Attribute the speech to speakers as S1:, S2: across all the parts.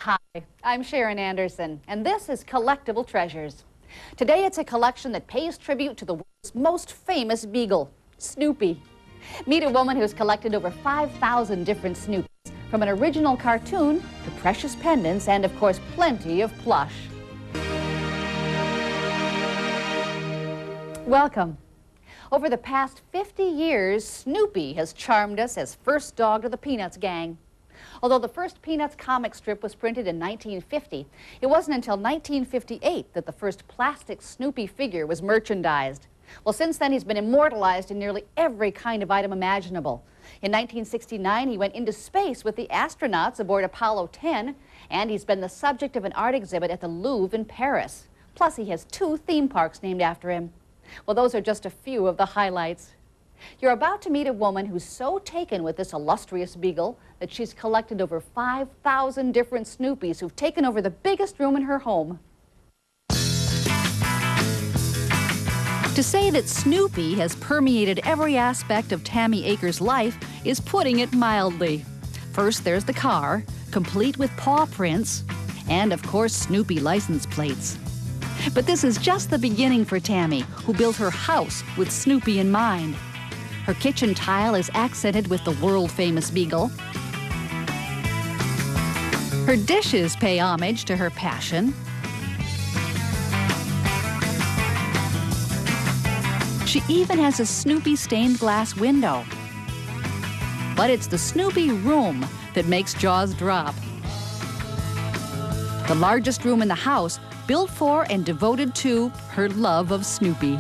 S1: Hi, I'm Sharon Anderson, and this is Collectible Treasures. Today it's a collection that pays tribute to the world's most famous beagle, Snoopy. Meet a woman who's collected over 5,000 different Snoopies, from an original cartoon to precious pendants and, of course, plenty of plush. Welcome. Over the past 50 years, Snoopy has charmed us as first dog to the Peanuts gang. Although the first Peanuts comic strip was printed in 1950, it wasn't until 1958 that the first plastic Snoopy figure was merchandised. Well, since then, he's been immortalized in nearly every kind of item imaginable. In 1969, he went into space with the astronauts aboard Apollo 10, and he's been the subject of an art exhibit at the Louvre in Paris. Plus, he has 2 theme parks named after him. Well, those are just a few of the highlights. You're about to meet a woman who's so taken with this illustrious beagle that she's collected over 5,000 different Snoopies who've taken over the biggest room in her home. To say that Snoopy has permeated every aspect of Tami Aker's life is putting it mildly. First, there's the car, complete with paw prints, and of course, Snoopy license plates. But this is just the beginning for Tami, who built her house with Snoopy in mind. Her kitchen tile is accented with the world-famous beagle. Her dishes pay homage to her passion. She even has a Snoopy stained glass window. But it's the Snoopy room that makes jaws drop. The largest room in the house, built for and devoted to her love of Snoopy.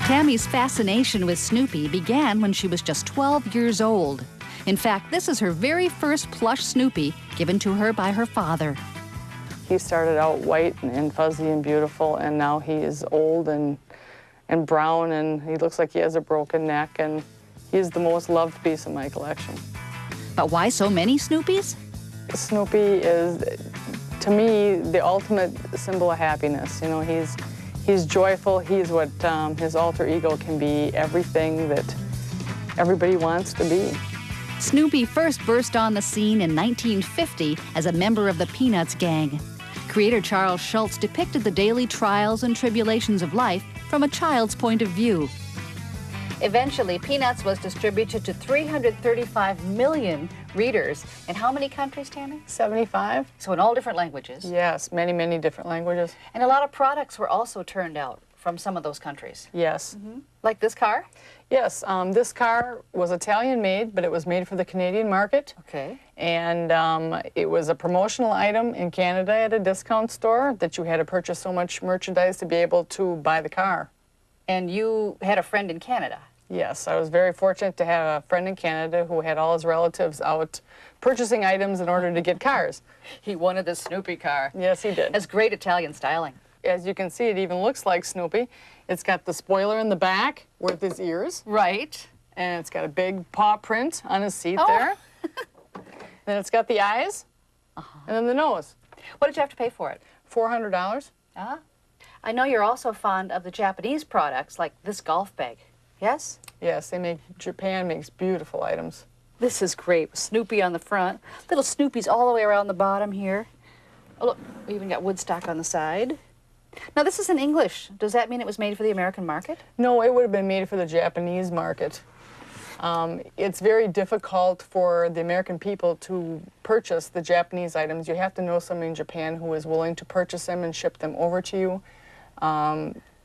S1: Tami's fascination with Snoopy began when she was just 12 years old. In fact, this is her very first plush Snoopy given to her by her father.
S2: He started out white and fuzzy and beautiful, and now he is old and brown, and he looks like he has a broken neck, and he's the most loved piece of my collection.
S1: But why so many Snoopies?
S2: Snoopy is, to me, the ultimate symbol of happiness. You know, he's joyful. He's what his alter ego can be, everything that everybody wants to be.
S1: Snoopy first burst on the scene in 1950 as a member of the Peanuts gang. Creator Charles Schulz depicted the daily trials and tribulations of life from a child's point of view. Eventually, Peanuts was distributed to 335 million readers. In how many countries, Tami?
S2: 75.
S1: So in all different languages?
S2: Yes, many, many different languages.
S1: And a lot of products were also turned out from some of those countries.
S2: Yes.
S1: Like this car?
S2: Yes, this car was Italian-made, but it was made for the Canadian market.
S1: Okay.
S2: And it was a promotional item in Canada at a discount store that you had to purchase so much merchandise to be able to buy the car.
S1: And you had a friend in Canada?
S2: Yes, I was very fortunate to have a friend in Canada who had all his relatives out purchasing items in order to get cars.
S1: He wanted the Snoopy car.
S2: Yes, he did.
S1: That's great Italian styling.
S2: As you can see, it even looks like Snoopy. It's got the spoiler in the back with his ears.
S1: Right.
S2: And it's got a big paw print on his seat
S1: Oh.
S2: there. Then it's got the eyes, and then the nose.
S1: What did you have to pay for it?
S2: $400.
S1: Ah. I know you're also fond of the Japanese products, like this golf bag. Yes?
S2: Yes, Japan makes beautiful items.
S1: This is great. With Snoopy on the front. Little Snoopies all the way around the bottom here. Oh, look, we even got Woodstock on the side. Now, this is in English. Does that mean it was made for the American market?
S2: No, it would have been made for the Japanese market. It's very difficult for the American people to purchase the Japanese items. You have to know someone in Japan who is willing to purchase them and ship them over to you.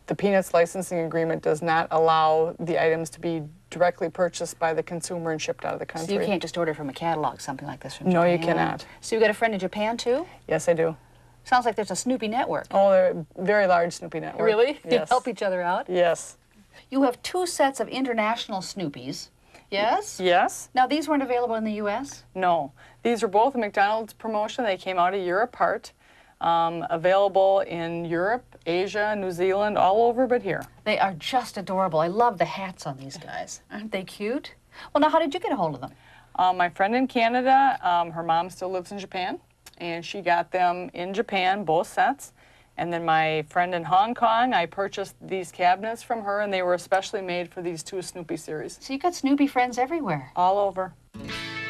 S2: The Peanuts licensing agreement does not allow the items to be directly purchased by the consumer and shipped out of the country.
S1: So you can't just order from a catalog, something like this from Japan?
S2: No, you cannot.
S1: So you got a friend in Japan, too?
S2: Yes, I do.
S1: Sounds like there's a Snoopy network.
S2: Oh, they're a very large Snoopy network.
S1: Really?
S2: Yes.
S1: They help each other out?
S2: Yes.
S1: You have 2 sets of international Snoopies. Yes?
S2: Yes.
S1: Now, these weren't available in the U.S.?
S2: No. These are both a McDonald's promotion. They came out a year apart. Available in Europe Asia, New Zealand, all over but here.
S1: They are just adorable. I love the hats on these guys. Aren't they cute? Well, now, how did you get a hold of them?
S2: My friend in Canada, her mom still lives in Japan, and she got them in Japan, both sets. And then my friend in Hong Kong, I purchased these cabinets from her, and they were especially made for these 2 Snoopy series.
S1: So you got Snoopy friends everywhere.
S2: All over.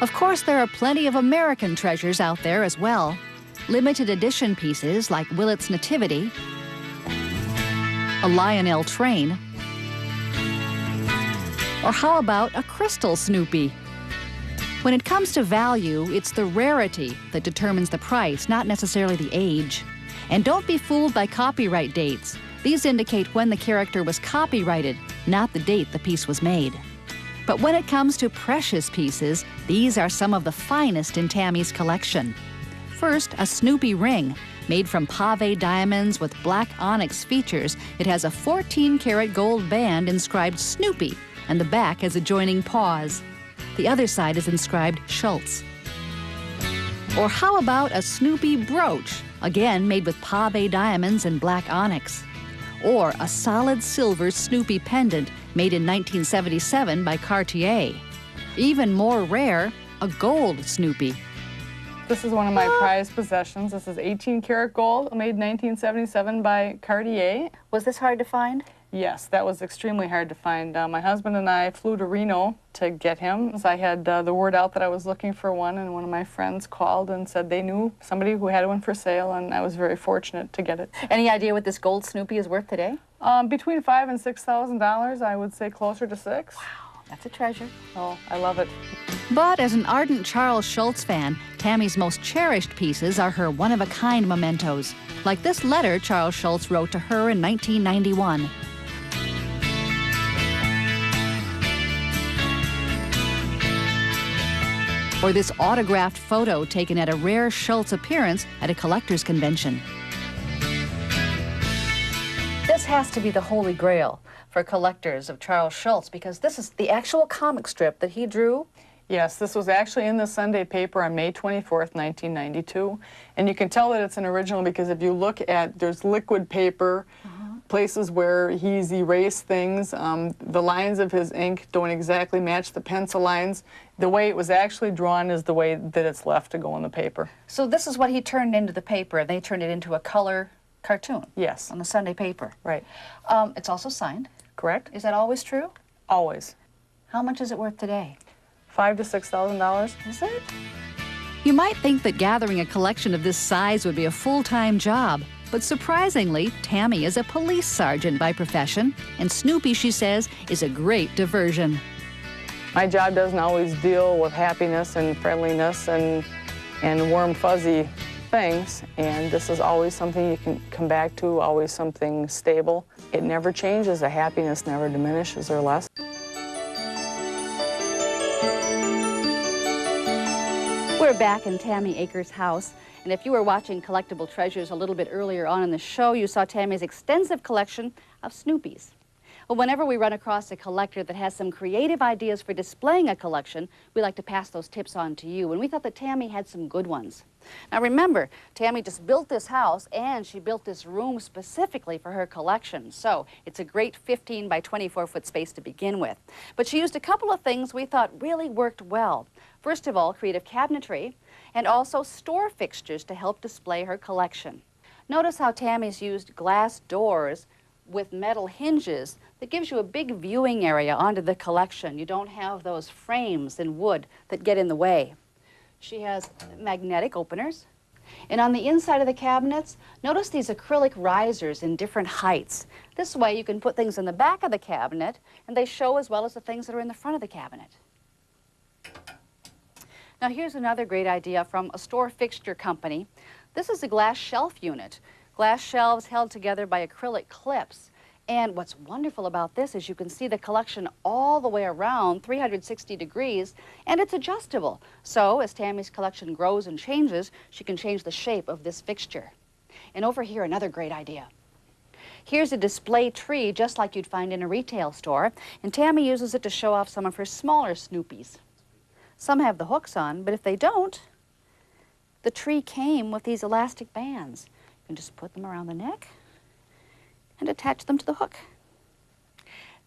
S1: Of course, there are plenty of American treasures out there as well. Limited edition pieces like Willet's Nativity, a Lionel train, or how about a crystal Snoopy? When it comes to value, it's the rarity that determines the price, not necessarily the age. And don't be fooled by copyright dates. These indicate when the character was copyrighted, not the date the piece was made. But when it comes to precious pieces, these are some of the finest in Tami's collection. First, a Snoopy ring. Made from pave diamonds with black onyx features, it has a 14-karat gold band inscribed Snoopy, and the back has adjoining paws. The other side is inscribed Schultz. Or how about a Snoopy brooch, again made with pave diamonds and black onyx? Or a solid silver Snoopy pendant made in 1977 by Cartier. Even more rare, a gold Snoopy.
S2: This is one of my prized possessions. This is 18-karat gold, made in 1977 by Cartier.
S1: Was this hard to find?
S2: Yes, that was extremely hard to find. My husband and I flew to Reno to get him. I had the word out that I was looking for one, and one of my friends called and said they knew somebody who had one for sale, and I was very fortunate to get it.
S1: Any idea what this gold Snoopy is worth today?
S2: Between $5,000 and $6,000, I would say closer to $6,000.
S1: Wow, that's a treasure.
S2: Oh, I love it.
S1: But as an ardent Charles Schultz fan, Tami's most cherished pieces are her one-of-a-kind mementos, like this letter Charles Schultz wrote to her in 1991. Or this autographed photo taken at a rare Schultz appearance at a collector's convention. This has to be the holy grail for collectors of Charles Schultz, because this is the actual comic strip that he drew.
S2: Yes, this was actually in the Sunday paper on May 24th, 1992. And you can tell that it's an original because if you look at, there's liquid paper, places where he's erased things. The lines of his ink don't exactly match the pencil lines. The way it was actually drawn is the way that it's left to go on the paper.
S1: So this is what he turned into the paper. They turned it into a color cartoon.
S2: Yes.
S1: On the Sunday paper.
S2: Right.
S1: It's also signed.
S2: Correct?
S1: Is that always true?
S2: Always.
S1: How much is it worth today?
S2: $5,000 to $6,000.
S1: Is it? You might think that gathering a collection of this size would be a full-time job, but surprisingly, Tami is a police sergeant by profession, and Snoopy, she says, is a great diversion.
S2: My job doesn't always deal with happiness and friendliness and warm, fuzzy things, and this is always something you can come back to, always something stable. It never changes, the happiness never diminishes or less.
S1: We're back in Tami Aker's house, and if you were watching Collectible Treasures a little bit earlier on in the show, you saw Tami's extensive collection of Snoopys. Well, whenever we run across a collector that has some creative ideas for displaying a collection, we like to pass those tips on to you, and we thought that Tami had some good ones. Now remember, Tami just built this house, and she built this room specifically for her collection, so it's a great 15 by 24 foot space to begin with. But she used a couple of things we thought really worked well. First of all, creative cabinetry, and also store fixtures to help display her collection. Notice how Tami's used glass doors with metal hinges that gives you a big viewing area onto the collection. You don't have those frames in wood that get in the way. She has magnetic openers. And on the inside of the cabinets, notice these acrylic risers in different heights. This way you can put things in the back of the cabinet, and they show as well as the things that are in the front of the cabinet. Now here's another great idea from a store fixture company. This is a glass shelf unit. Glass shelves held together by acrylic clips. And what's wonderful about this is you can see the collection all the way around 360 degrees, and it's adjustable. So as Tami's collection grows and changes, she can change the shape of this fixture. And over here, another great idea. Here's a display tree just like you'd find in a retail store, and Tami uses it to show off some of her smaller Snoopys. Some have the hooks on, but if they don't, the tree came with these elastic bands. You can just put them around the neck, and attach them to the hook.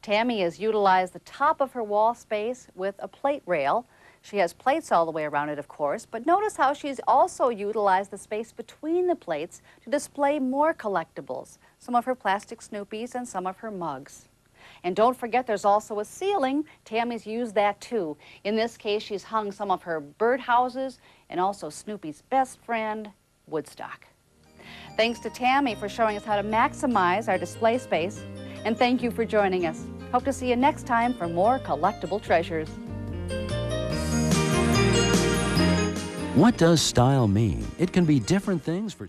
S1: Tami has utilized the top of her wall space with a plate rail. She has plates all the way around it, of course, but notice how she's also utilized the space between the plates to display more collectibles, some of her plastic Snoopies and some of her mugs. And don't forget there's also a ceiling. Tami's used that too. In this case, she's hung some of her birdhouses and also Snoopy's best friend, Woodstock. Thanks to Tami for showing us how to maximize our display space. And thank you for joining us. Hope to see you next time for more collectible treasures.
S3: What does style mean? It can be different things for